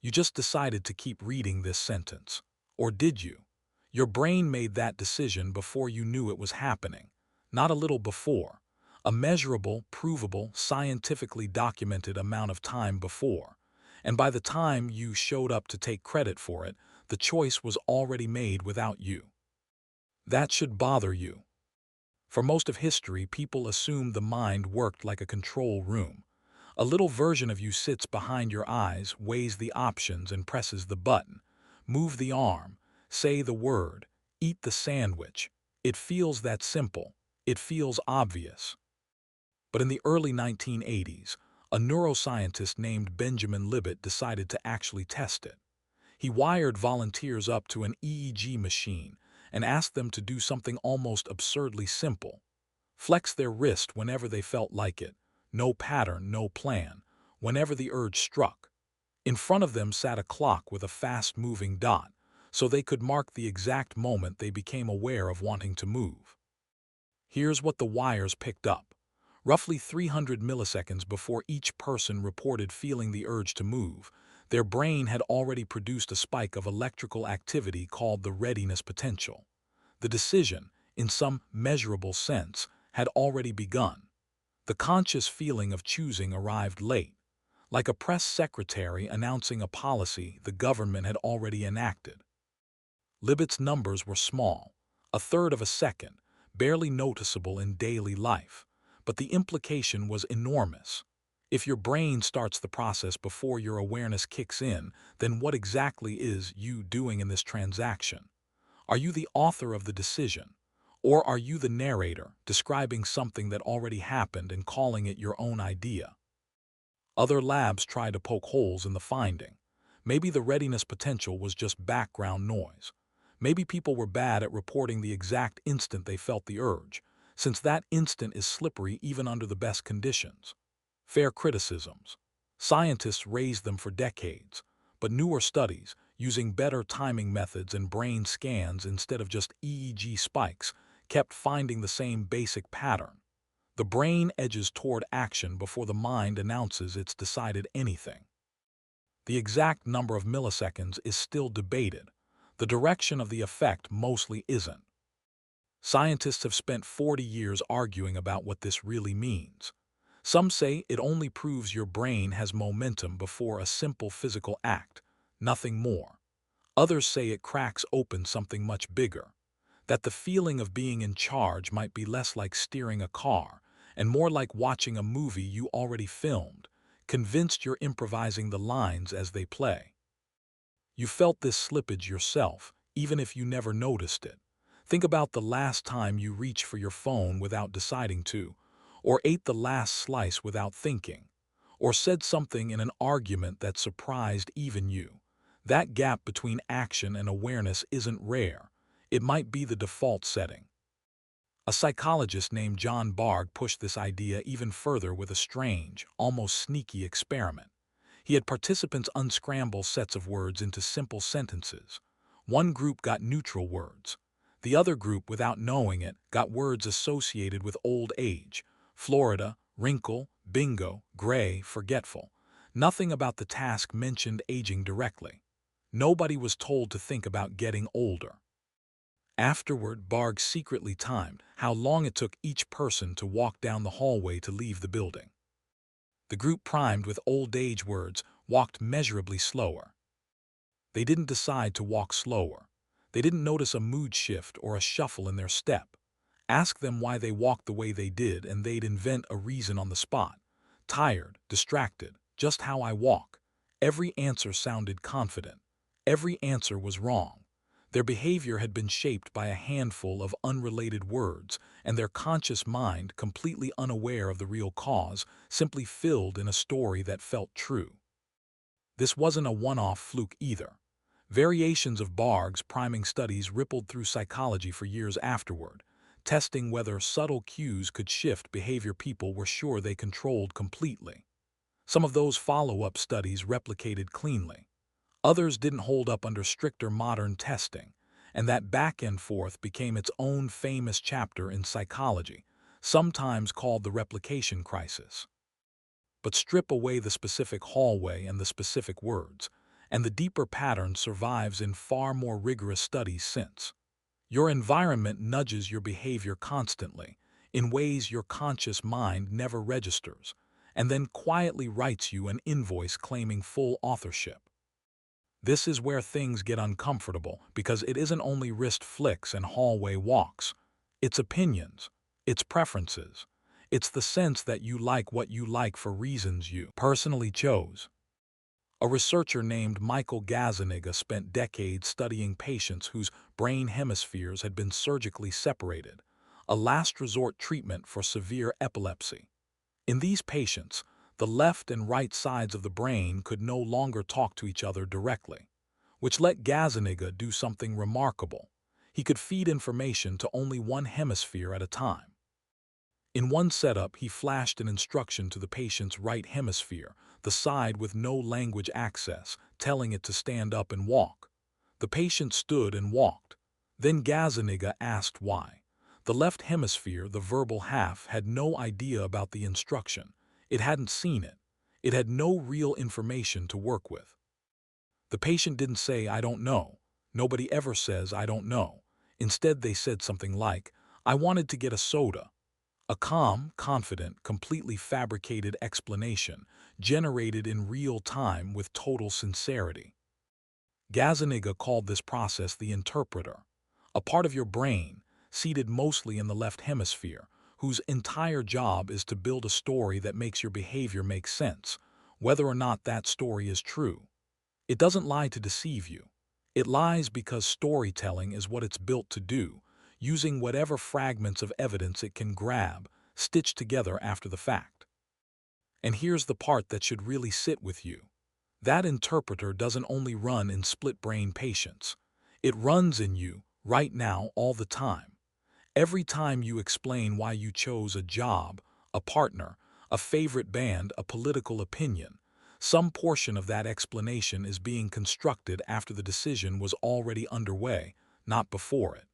You just decided to keep reading this sentence. Or did you? Your brain made that decision before you knew it was happening, not a little before, a measurable, provable, scientifically documented amount of time before. And by the time you showed up to take credit for it, the choice was already made without you. That should bother you. For most of history, people assumed the mind worked like a control room. A little version of you sits behind your eyes, weighs the options, and presses the button. Move the arm, say the word, eat the sandwich. It feels that simple. It feels obvious. But in the early 1980s, a neuroscientist named Benjamin Libet decided to actually test it. He wired volunteers up to an EEG machine and asked them to do something almost absurdly simple. Flex their wrist whenever they felt like it. No pattern, no plan. Whenever the urge struck. In front of them sat a clock with a fast-moving dot, so they could mark the exact moment they became aware of wanting to move. Here's what the wires picked up. Roughly 300 milliseconds before each person reported feeling the urge to move, their brain had already produced a spike of electrical activity called the readiness potential. The decision, in some measurable sense, had already begun. The conscious feeling of choosing arrived late, like a press secretary announcing a policy the government had already enacted. Libet's numbers were small, a third of a second, barely noticeable in daily life, but the implication was enormous. If your brain starts the process before your awareness kicks in, then what exactly is you doing in this transaction? Are you the author of the decision? Or are you the narrator, describing something that already happened and calling it your own idea? Other labs try to poke holes in the finding. Maybe the readiness potential was just background noise. Maybe people were bad at reporting the exact instant they felt the urge, since that instant is slippery even under the best conditions. Fair criticisms. Scientists raised them for decades, but newer studies, using better timing methods and brain scans instead of just EEG spikes, kept finding the same basic pattern. The brain edges toward action before the mind announces it's decided anything. The exact number of milliseconds is still debated. The direction of the effect mostly isn't. Scientists have spent 40 years arguing about what this really means. Some say it only proves your brain has momentum before a simple physical act, nothing more. Others say it cracks open something much bigger, that the feeling of being in charge might be less like steering a car and more like watching a movie you already filmed, convinced you're improvising the lines as they play. You felt this slippage yourself, even if you never noticed it. Think about the last time you reached for your phone without deciding to, or ate the last slice without thinking, or said something in an argument that surprised even you. That gap between action and awareness isn't rare. It might be the default setting. A psychologist named John Bargh pushed this idea even further with a strange, almost sneaky experiment. He had participants unscramble sets of words into simple sentences. One group got neutral words. The other group, without knowing it, got words associated with old age: Florida, wrinkle, bingo, gray, forgetful. Nothing about the task mentioned aging directly. Nobody was told to think about getting older. Afterward, Bargh secretly timed how long it took each person to walk down the hallway to leave the building. The group primed with old age words walked measurably slower. They didn't decide to walk slower. They didn't notice a mood shift or a shuffle in their step. Ask them why they walked the way they did and they'd invent a reason on the spot. Tired, distracted, just how I walk. Every answer sounded confident. Every answer was wrong. Their behavior had been shaped by a handful of unrelated words, and their conscious mind, completely unaware of the real cause, simply filled in a story that felt true. This wasn't a one-off fluke either. Variations of Bargh's priming studies rippled through psychology for years afterward, testing whether subtle cues could shift behavior people were sure they controlled completely. Some of those follow-up studies replicated cleanly. Others didn't hold up under stricter modern testing, and that back and forth became its own famous chapter in psychology, sometimes called the replication crisis. But strip away the specific hallway and the specific words, and the deeper pattern survives in far more rigorous studies since. Your environment nudges your behavior constantly, in ways your conscious mind never registers, and then quietly writes you an invoice claiming full authorship. This is where things get uncomfortable, because it isn't only wrist flicks and hallway walks. It's opinions. It's preferences. It's the sense that you like what you like for reasons you personally chose. A researcher named Michael Gazzaniga spent decades studying patients whose brain hemispheres had been surgically separated, a last resort treatment for severe epilepsy. In these patients, the left and right sides of the brain could no longer talk to each other directly, which let Gazzaniga do something remarkable. He could feed information to only one hemisphere at a time. In one setup, he flashed an instruction to the patient's right hemisphere, the side with no language access, telling it to stand up and walk. The patient stood and walked. Then Gazzaniga asked why. The left hemisphere, the verbal half, had no idea about the instruction. It hadn't seen it. It had no real information to work with. The patient didn't say, "I don't know." Nobody ever says, "I don't know." Instead, they said something like, "I wanted to get a soda." A calm, confident, completely fabricated explanation, generated in real time with total sincerity. Gazzaniga called this process the interpreter, a part of your brain, seated mostly in the left hemisphere, whose entire job is to build a story that makes your behavior make sense, whether or not that story is true. It doesn't lie to deceive you. It lies because storytelling is what it's built to do, using whatever fragments of evidence it can grab, stitched together after the fact. And here's the part that should really sit with you. That interpreter doesn't only run in split-brain patients. It runs in you, right now, all the time. Every time you explain why you chose a job, a partner, a favorite band, a political opinion, some portion of that explanation is being constructed after the decision was already underway, not before it.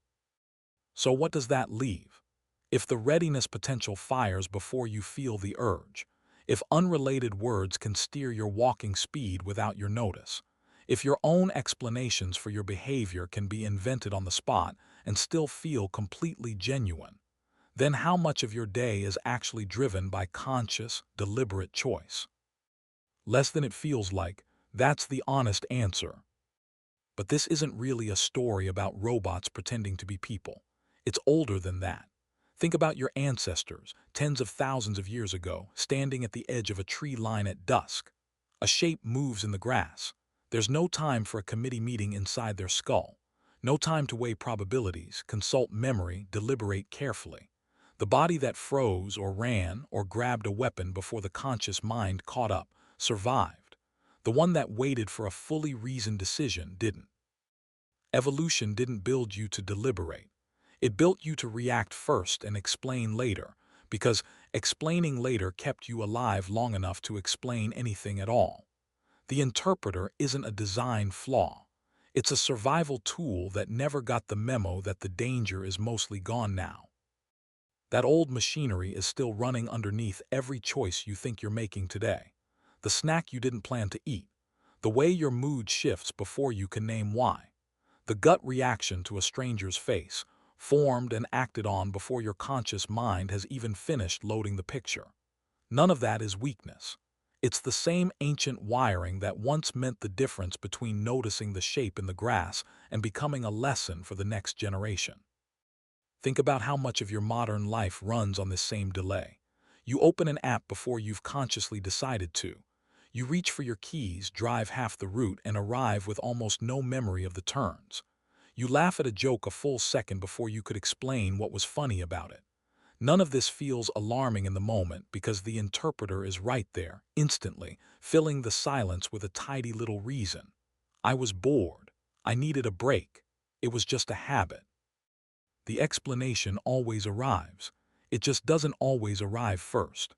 So what does that leave? If the readiness potential fires before you feel the urge, if unrelated words can steer your walking speed without your notice, if your own explanations for your behavior can be invented on the spot and still feel completely genuine, then how much of your day is actually driven by conscious, deliberate choice? Less than it feels like. That's the honest answer. But this isn't really a story about robots pretending to be people. It's older than that. Think about your ancestors, tens of thousands of years ago, standing at the edge of a tree line at dusk. A shape moves in the grass. There's no time for a committee meeting inside their skull. No time to weigh probabilities, consult memory, deliberate carefully. The body that froze or ran or grabbed a weapon before the conscious mind caught up survived. The one that waited for a fully reasoned decision didn't. Evolution didn't build you to deliberate. It built you to react first and explain later, because explaining later kept you alive long enough to explain anything at all. The interpreter isn't a design flaw. It's a survival tool that never got the memo that the danger is mostly gone now. That old machinery is still running underneath every choice you think you're making today. The snack you didn't plan to eat. The way your mood shifts before you can name why. The gut reaction to a stranger's face, formed and acted on before your conscious mind has even finished loading the picture. None of that is weakness. It's the same ancient wiring that once meant the difference between noticing the shape in the grass and becoming a lesson for the next generation. Think about how much of your modern life runs on this same delay. You open an app before you've consciously decided to. You reach for your keys, drive half the route, and arrive with almost no memory of the turns. You laugh at a joke a full second before you could explain what was funny about it. None of this feels alarming in the moment because the interpreter is right there, instantly, filling the silence with a tidy little reason. I was bored. I needed a break. It was just a habit. The explanation always arrives. It just doesn't always arrive first.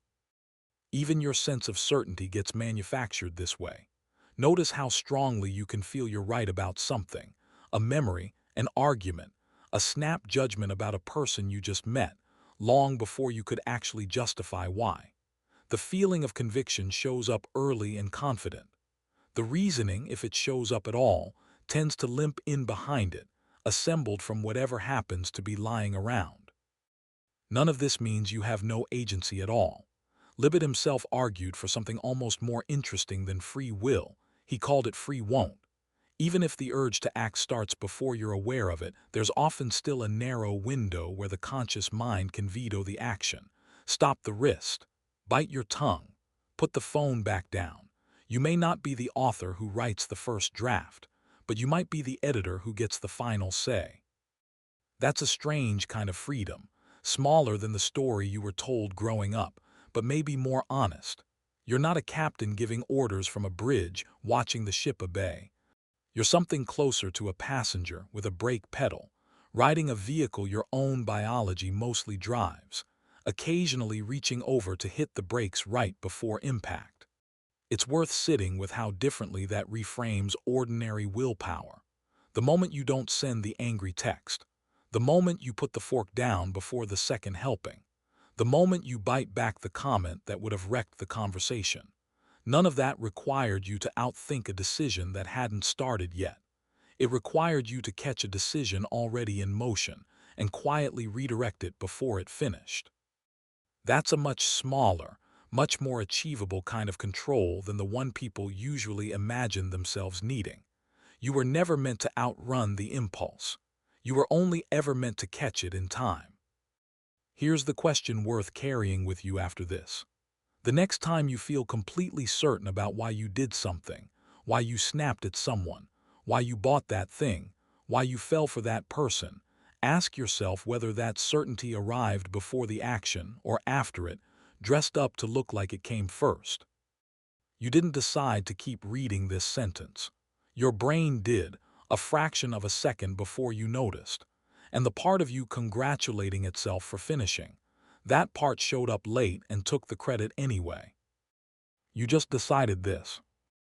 Even your sense of certainty gets manufactured this way. Notice how strongly you can feel you're right about something. A memory, an argument, a snap judgment about a person you just met, long before you could actually justify why. The feeling of conviction shows up early and confident. The reasoning, if it shows up at all, tends to limp in behind it, assembled from whatever happens to be lying around. None of this means you have no agency at all. Libet himself argued for something almost more interesting than free will. He called it free won't. Even if the urge to act starts before you're aware of it, there's often still a narrow window where the conscious mind can veto the action. Stop the wrist. Bite your tongue. Put the phone back down. You may not be the author who writes the first draft, but you might be the editor who gets the final say. That's a strange kind of freedom, smaller than the story you were told growing up, but maybe more honest. You're not a captain giving orders from a bridge, watching the ship obey. You're something closer to a passenger with a brake pedal, riding a vehicle your own biology mostly drives, occasionally reaching over to hit the brakes right before impact. It's worth sitting with how differently that reframes ordinary willpower. The moment you don't send the angry text, the moment you put the fork down before the second helping, the moment you bite back the comment that would have wrecked the conversation. None of that required you to outthink a decision that hadn't started yet. It required you to catch a decision already in motion and quietly redirect it before it finished. That's a much smaller, much more achievable kind of control than the one people usually imagine themselves needing. You were never meant to outrun the impulse. You were only ever meant to catch it in time. Here's the question worth carrying with you after this. The next time you feel completely certain about why you did something, why you snapped at someone, why you bought that thing, why you fell for that person, ask yourself whether that certainty arrived before the action or after it, dressed up to look like it came first. You didn't decide to keep reading this sentence. Your brain did, a fraction of a second before you noticed, and the part of you congratulating itself for finishing. That part showed up late and took the credit anyway. You just decided this.